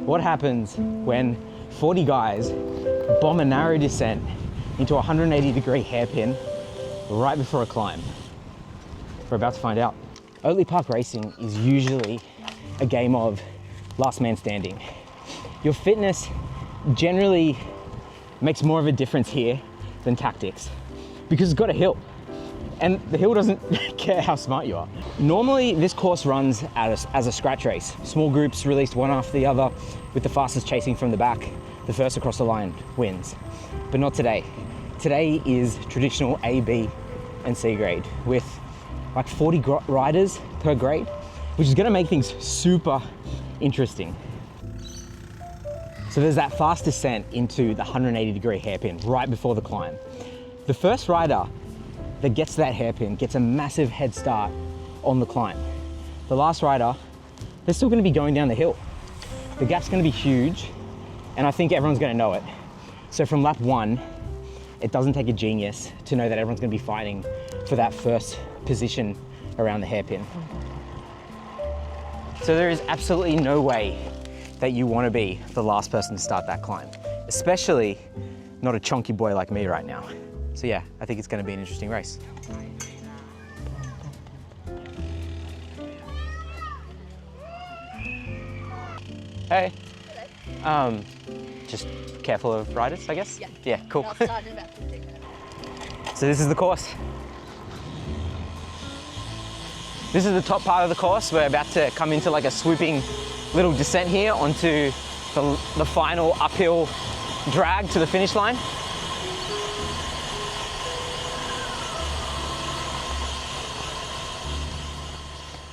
what happens when 40 guys bomb a narrow descent into a 180-degree hairpin right before a climb? We're about to find out. Oatley Park racing is usually a game of last man standing. Your fitness generally makes more of a difference here than tactics because it's got a hill and the hill doesn't care how smart you are. Normally this course runs as a scratch race. Small groups released one after the other with the fastest chasing from the back. The first across the line wins, but not today. Today is traditional A, B and C grade with like 40 riders per grade, which is gonna make things super interesting. So there's that fast descent into the 180-degree hairpin right before the climb. The first rider that gets to that hairpin gets a massive head start on the climb. The last rider, they're still gonna be going down the hill. The gap's gonna be huge, and I think everyone's gonna know it. So from lap 1, it doesn't take a genius to know that everyone's gonna be fighting for that first position around the hairpin. So there is absolutely no way that you want to be the last person to start that climb, especially not a chunky boy like me right now. So yeah, I think it's going to be an interesting race. Hey. Hello. Just careful of riders, I guess? Yeah. Yeah, cool. I'll start in about 15 minutes. So this is the course. This is the top part of the course. We're about to come into like a swooping little descent here onto the final uphill drag to the finish line.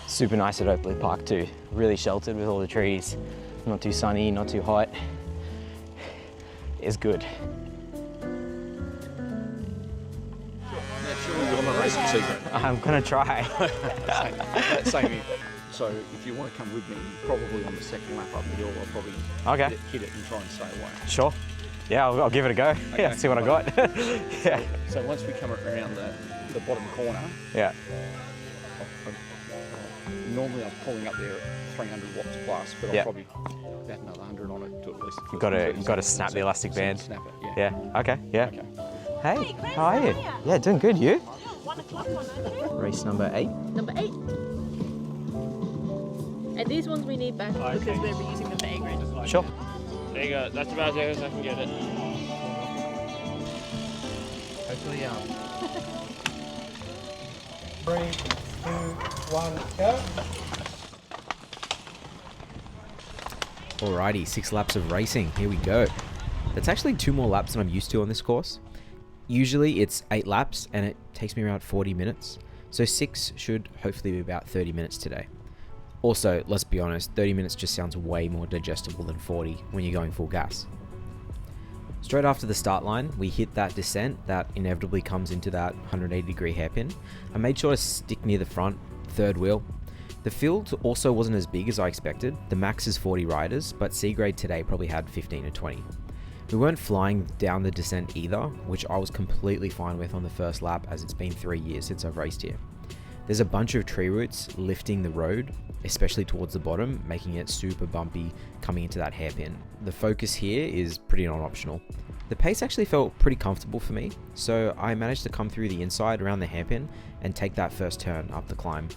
Super nice at Oakley Park too. Really sheltered with all the trees. Not too sunny, not too hot. It's good. I'm gonna try. Same. So if you want to come with me, probably on the second lap up the hill, I'll probably hit it and try and stay away. Sure. Yeah, I'll give it a go. Okay. Yeah, see what I got. Yeah. So once we come around the bottom corner, yeah. Normally I'm pulling up there at 300 watts plus, but I'll probably about another 100 on it to at least. You've got to snap the elastic band. Snap it. Yeah. Yeah. Okay. Yeah. Okay. Hey, how are you? Yeah, doing good. You? 1 o'clock one, Race number 8. Number 8. And these ones we need back because we're reusing them for A grade. Sure. There you go. That's about as I can get it. Hopefully, 3, 2, 1, go. Alrighty, 6 laps of racing. Here we go. That's actually 2 more laps than I'm used to on this course. Usually it's 8 laps and it takes me around 40 minutes. So 6 should hopefully be about 30 minutes today. Also, let's be honest, 30 minutes just sounds way more digestible than 40 when you're going full gas. Straight after the start line, we hit that descent that inevitably comes into that 180-degree hairpin. I made sure to stick near the front, third wheel. The field also wasn't as big as I expected. The max is 40 riders, but C grade today probably had 15 or 20. We weren't flying down the descent either, which I was completely fine with on the first lap as it's been 3 years since I've raced here. There's a bunch of tree roots lifting the road, especially towards the bottom, making it super bumpy coming into that hairpin. The focus here is pretty non-optional. The pace actually felt pretty comfortable for me, so I managed to come through the inside around the hairpin and take that first turn up the climb.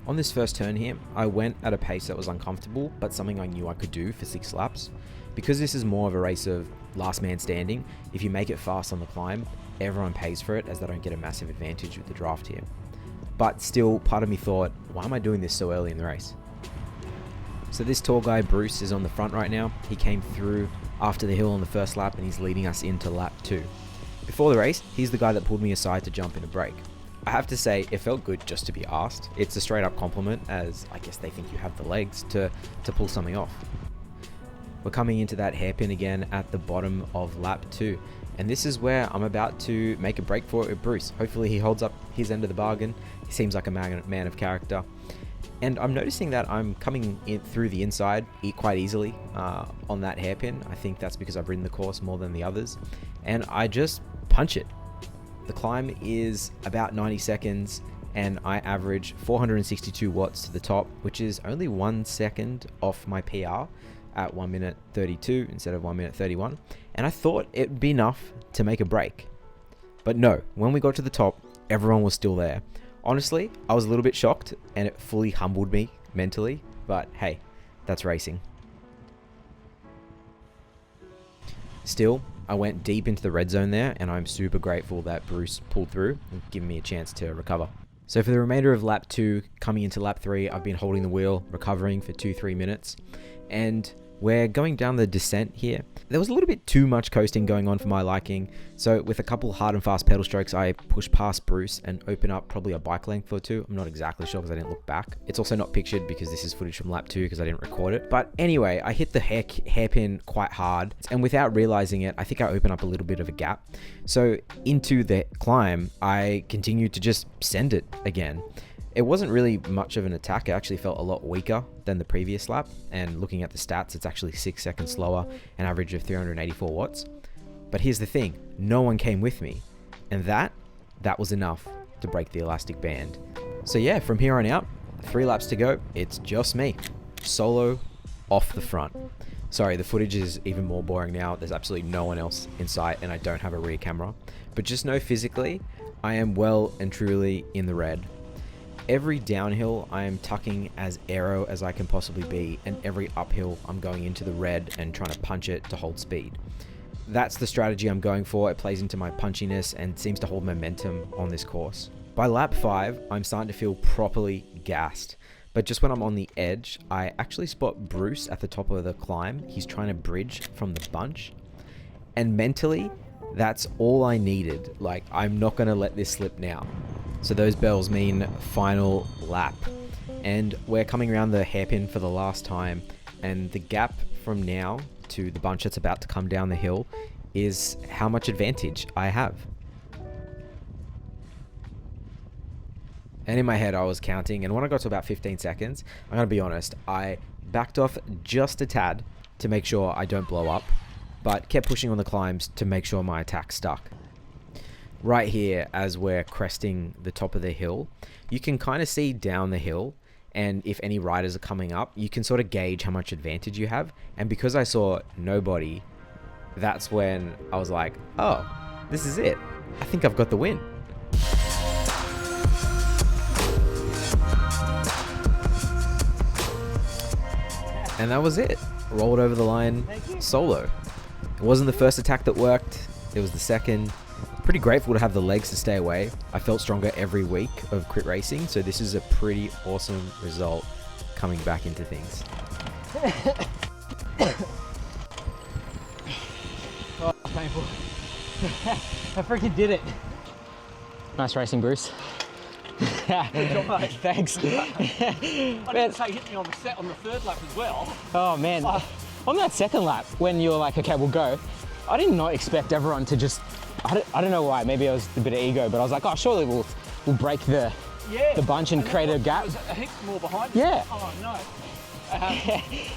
On this first turn here, I went at a pace that was uncomfortable, but something I knew I could do for 6 laps. Because this is more of a race of last man standing, if you make it fast on the climb, everyone pays for it as they don't get a massive advantage with the draft here. But still, part of me thought, why am I doing this so early in the race? So this tall guy, Bruce, is on the front right now. He came through after the hill on the first lap and he's leading us into lap 2. Before the race, he's the guy that pulled me aside to jump in a break. I have to say, it felt good just to be asked. It's a straight up compliment, as I guess they think you have the legs to pull something off. We're coming into that hairpin again at the bottom of lap 2. And this is where I'm about to make a break for it with Bruce. Hopefully he holds up his end of the bargain. He seems like a man of character. And I'm noticing that I'm coming in through the inside quite easily on that hairpin. I think that's because I've ridden the course more than the others. And I just punch it. The climb is about 90 seconds and I average 462 watts to the top, which is only 1 second off my PR. at 1 minute 32 instead of 1 minute 31, and I thought it'd be enough to make a break. But no, when we got to the top, everyone was still there. Honestly, I was a little bit shocked, and it fully humbled me mentally, but hey, that's racing. Still, I went deep into the red zone there, and I'm super grateful that Bruce pulled through and giving me a chance to recover. So for the remainder of lap 2, coming into lap 3, I've been holding the wheel, recovering for 2-3 minutes, and we're going down the descent here. There was a little bit too much coasting going on for my liking, so with a couple hard and fast pedal strokes, I pushed past Bruce and opened up probably a bike length or two. I'm not exactly sure because I didn't look back. It's also not pictured because this is footage from lap 2 because I didn't record it. But anyway, I hit the hairpin quite hard, and without realizing it, I think I opened up a little bit of a gap. So into the climb, I continued to just send it again. It wasn't really much of an attack. It actually felt a lot weaker than the previous lap. And looking at the stats, it's actually 6 seconds slower, an average of 384 watts. But here's the thing, no one came with me. And that was enough to break the elastic band. So yeah, from here on out, 3 laps to go, it's just me. Solo, off the front. Sorry, the footage is even more boring now. There's absolutely no one else in sight and I don't have a rear camera. But just know physically, I am well and truly in the red. Every downhill I am tucking as aero as I can possibly be, and every uphill I'm going into the red and trying to punch it to hold speed. That's the strategy I'm going for. It plays into my punchiness and seems to hold momentum on this course. By lap 5, I'm starting to feel properly gassed. But just when I'm on the edge, I actually spot Bruce at the top of the climb. He's trying to bridge from the bunch. And mentally, that's all I needed. Like, I'm not going to let this slip now. So those bells mean final lap. And we're coming around the hairpin for the last time. And the gap from now to the bunch that's about to come down the hill is how much advantage I have. And in my head, I was counting. And when I got to about 15 seconds, I'm going to be honest, I backed off just a tad to make sure I don't blow up, but kept pushing on the climbs to make sure my attack stuck. Right here, as we're cresting the top of the hill, you can kind of see down the hill, and if any riders are coming up, you can sort of gauge how much advantage you have. And because I saw nobody, that's when I was like, oh, this is it. I think I've got the win. And that was it. Rolled over the line solo. It wasn't the first attack that worked. It was the second. Pretty grateful to have the legs to stay away. I felt stronger every week of crit racing, so this is a pretty awesome result coming back into things. Oh, painful. I freaking did it. Nice racing, Bruce. Thanks. I didn't say hit me on the third lap as well. Oh man, on that second lap, when you were like, okay, we'll go, I did not expect everyone to just, I don't know why, maybe it was a bit of ego, but I was like, oh, surely we'll break the bunch and create a gap. There was a heap more behind. Yeah. Oh no.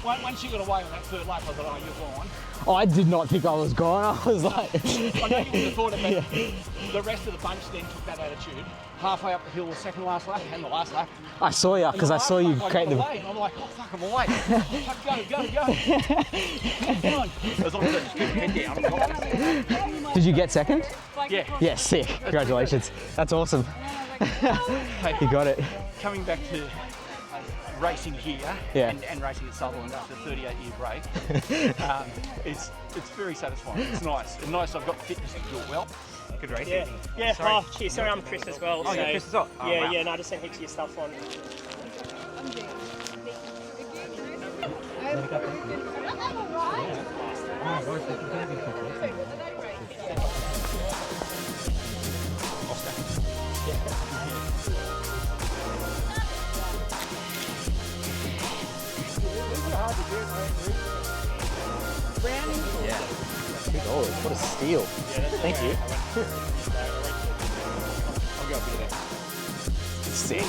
Once you got away on that third lap, I thought, oh, you're gone. Oh, I did not think I was gone. I was like... I know you would have thought it, but the rest of the bunch then took that attitude. Halfway up the hill, the second last lap, and the last lap. I saw you, because I saw you create the... And I'm like, oh, fuck, I'm away. Go. Come on. As long as I just keep your head down. Did you get second? Yeah. Yeah, sick. Congratulations. That's awesome. You got it. Coming back to racing here and racing at Sutherland after a 38-year break, it's very satisfying. It's nice. It's nice I've got fitness to do it well. Good racing. Yeah. Oh, cheers. Sorry, I'm Chris as well. Oh, yeah, Chris as well. Oh, yeah, wow. yeah. No, I just sent heaps of your stuff on. Yeah. Big olive. What a steal. Thank you. I'll go up here. Sick.